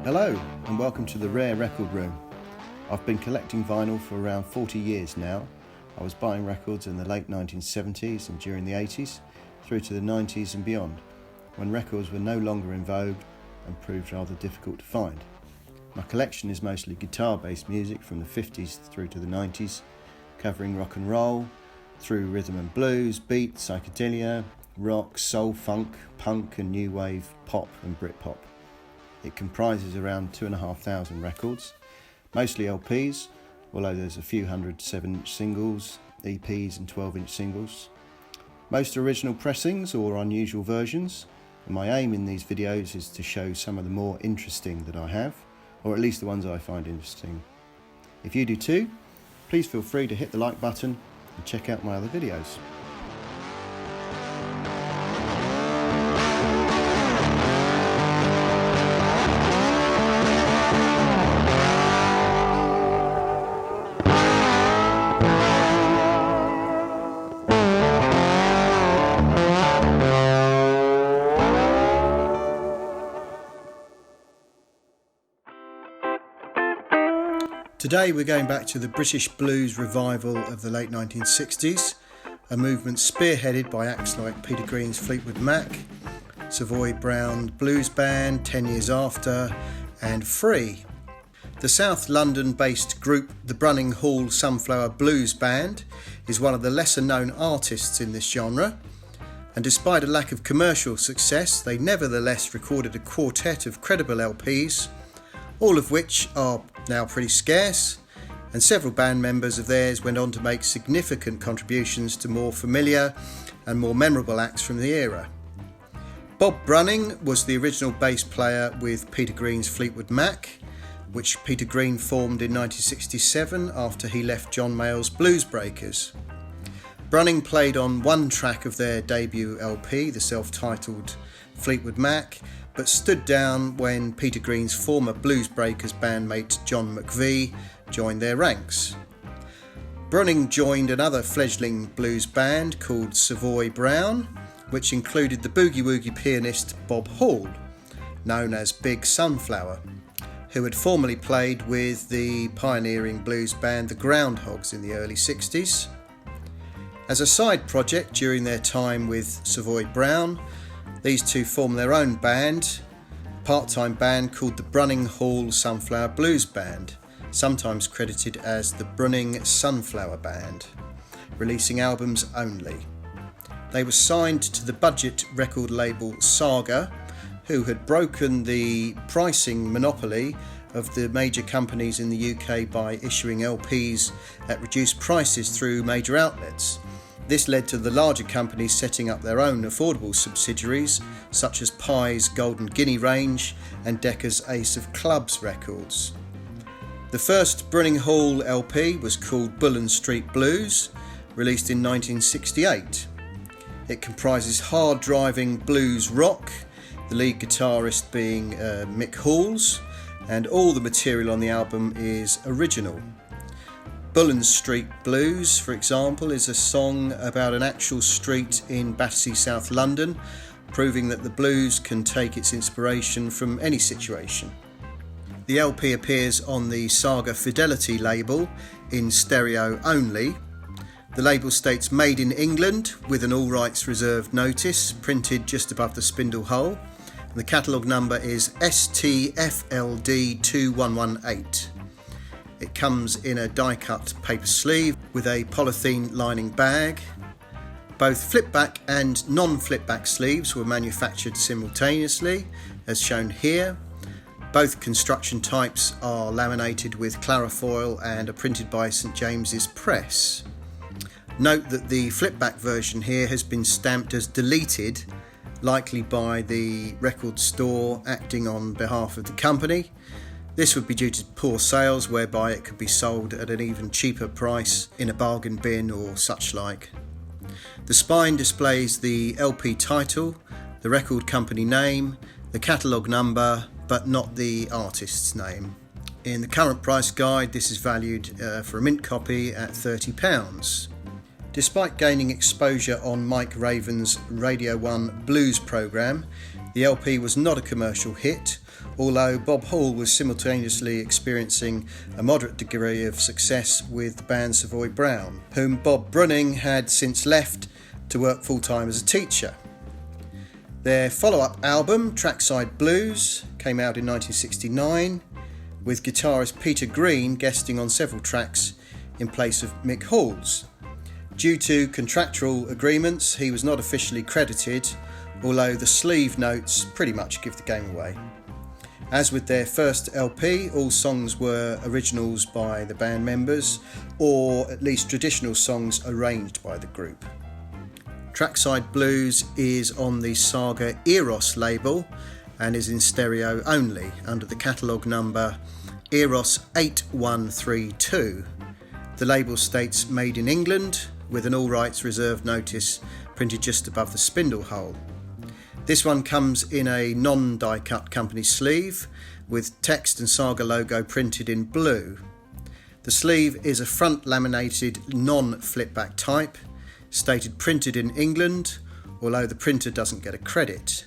Hello and welcome to the Rare Record Room. I've been collecting vinyl for around 40 years now. I was buying records in the late 1970s and during the 80s through to the 90s and beyond, when records were no longer in vogue and proved rather difficult to find. My collection is mostly guitar-based music from the 50s through to the 90s, covering rock and roll, through rhythm and blues, beat, psychedelia, rock, soul, funk, punk and new wave, pop and Britpop. It comprises around 2,500 records, mostly LPs, although there's a few hundred 7-inch singles, EPs and 12-inch singles. Most original pressings or unusual versions, and my aim in these videos is to show some of the more interesting that I have, or at least the ones I find interesting. If you do too, please feel free to hit the like button and check out my other videos. Today we're going back to the British blues revival of the late 1960s, a movement spearheaded by acts like Peter Green's Fleetwood Mac, Savoy Brown Blues Band, 10 Years After, and Free. The South London-based group the Brunning Sunflower Blues Band is one of the lesser-known artists in this genre, and despite a lack of commercial success, they nevertheless recorded a quartet of credible LPs, all of which are now pretty scarce, and several band members of theirs went on to make significant contributions to more familiar and more memorable acts from the era. Bob Brunning was the original bass player with Peter Green's Fleetwood Mac, which Peter Green formed in 1967 after he left John Mayall's Blues Breakers. Brunning played on one track of their debut LP, the self-titled Fleetwood Mac, but stood down when Peter Green's former Blues Breakers bandmate John McVie joined their ranks. Brunning joined another fledgling blues band called Savoy Brown, which included the boogie-woogie pianist Bob Hall, known as Big Sunflower, who had formerly played with the pioneering blues band the Groundhogs in the early 60s. As a side project during their time with Savoy Brown, these two formed their own band, a part-time band called the Brunning Sunflower Blues Band, sometimes credited as the Brunning Sunflower Band, releasing albums only. They were signed to the budget record label Saga, who had broken the pricing monopoly of the major companies in the UK by issuing LPs at reduced prices through major outlets. This led to the larger companies setting up their own affordable subsidiaries, such as Pye's Golden Guinea range and Decca's Ace of Clubs records. The first Brunning LP was called Bullen Street Blues, released in 1968. It comprises hard-driving blues rock, the lead guitarist being Mick Halls, and all the material on the album is original. Bullen Street Blues, for example, is a song about an actual street in Battersea, South London, proving that the blues can take its inspiration from any situation. The LP appears on the Saga Fidelity label in stereo only. The label states "Made in England" with an all rights reserved notice printed just above the spindle hole. And the catalogue number is STFLD 2118. It comes in a die-cut paper sleeve with a polythene lining bag. Both flip-back and non-flip-back sleeves were manufactured simultaneously, as shown here. Both construction types are laminated with Clarifoil and are printed by St James's Press. Note that the flip-back version here has been stamped as deleted, likely by the record store acting on behalf of the company. This would be due to poor sales, whereby it could be sold at an even cheaper price in a bargain bin or such like. The spine displays the LP title, the record company name, the catalogue number, but not the artist's name. In the current price guide, this is valued for a mint copy at £30. Despite gaining exposure on Mike Raven's Radio 1 Blues programme, the LP was not a commercial hit, although Bob Hall was simultaneously experiencing a moderate degree of success with the band Savoy Brown, whom Bob Brunning had since left to work full-time as a teacher. Their follow-up album, Trackside Blues, came out in 1969, with guitarist Peter Green guesting on several tracks in place of Mick Halls. Due to contractual agreements, he was not officially credited, although the sleeve notes pretty much give the game away. As with their first LP, all songs were originals by the band members, or at least traditional songs arranged by the group. Trackside Blues is on the Saga Eros label and is in stereo only under the catalogue number Eros 8132. The label states made in England, with an all rights reserved notice printed just above the spindle hole. This one comes in a non-die cut company sleeve with text and Saga logo printed in blue. The sleeve is a front laminated non-flip back type, stated printed in England, although the printer doesn't get a credit.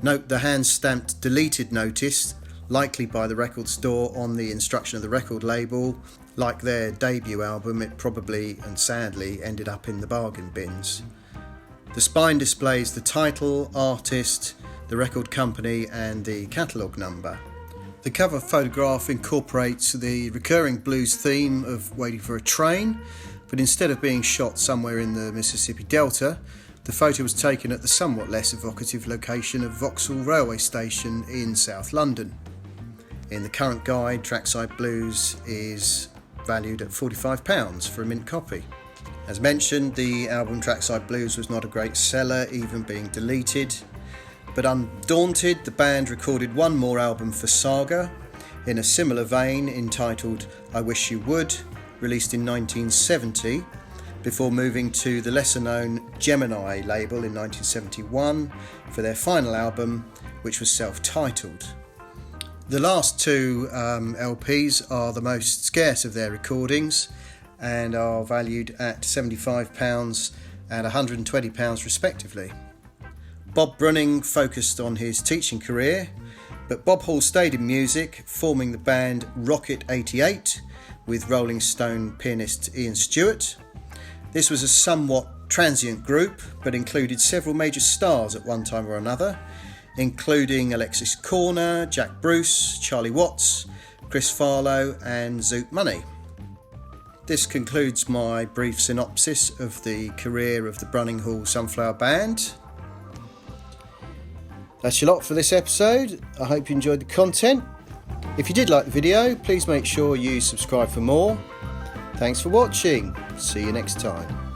Note the hand stamped deleted notice, likely by the record store on the instruction of the record label. Like their debut album, it probably and sadly ended up in the bargain bins. The spine displays the title, artist, the record company and the catalogue number. The cover photograph incorporates the recurring blues theme of Waiting for a Train, but instead of being shot somewhere in the Mississippi Delta, the photo was taken at the somewhat less evocative location of Vauxhall Railway Station in South London. In the current guide, Trackside Blues is valued at £45 for a mint copy. As mentioned, the album Trackside Blues was not a great seller, even being deleted. But undaunted, the band recorded one more album for Saga in a similar vein, entitled I Wish You Would, released in 1970, before moving to the lesser-known Gemini label in 1971 for their final album, which was self-titled. The last two LPs are the most scarce of their recordings and are valued at £75 and £120 respectively. Bob Brunning focused on his teaching career, but Bob Hall stayed in music, forming the band Rocket 88 with Rolling Stone pianist Ian Stewart. This was a somewhat transient group, but included several major stars at one time or another, including Alexis Corner, Jack Bruce, Charlie Watts, Chris Farlow and Zoot Money. This concludes my brief synopsis of the career of the Brunning Hall Sunflower Band. That's your lot for this episode. I hope you enjoyed the content. If you did like the video, please make sure you subscribe for more. Thanks for watching. See you next time.